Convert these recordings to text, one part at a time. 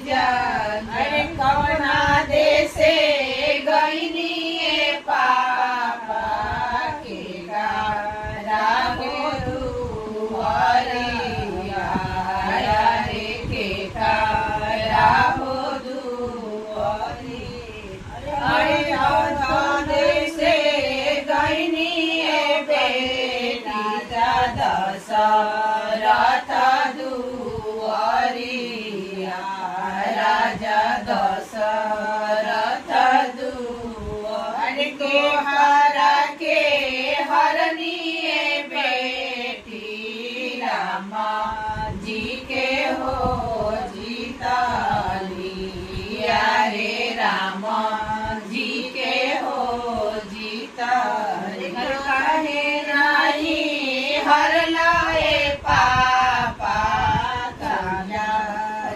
जान। अरे कौना देशे गईनी ए पापा के रामो दुआरिया रे के रामो दुआरिया। अरे कौना देशे गईनी ए बेटी दशरथ दुआरिया राजा दशरथ दुआरे के हरा के हरनिए बेटी रामा जी के हो जीतालिया रे रामा जी के हो जीताली। कहे नाही हर लाए पापा काया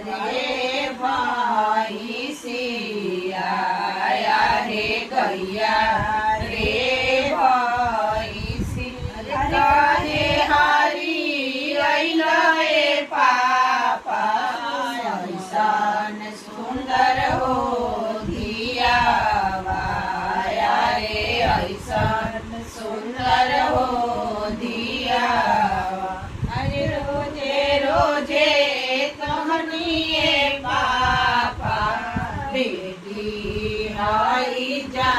रे भाई सिया रे गैया रे भाई सिया। काहे हारी अइलाए पापा ऐसन सुंदर हो दिया रे ऐसन सुंदर हो दिया। अरे रोजे रोजे कहनिए पापा बेटी आई जा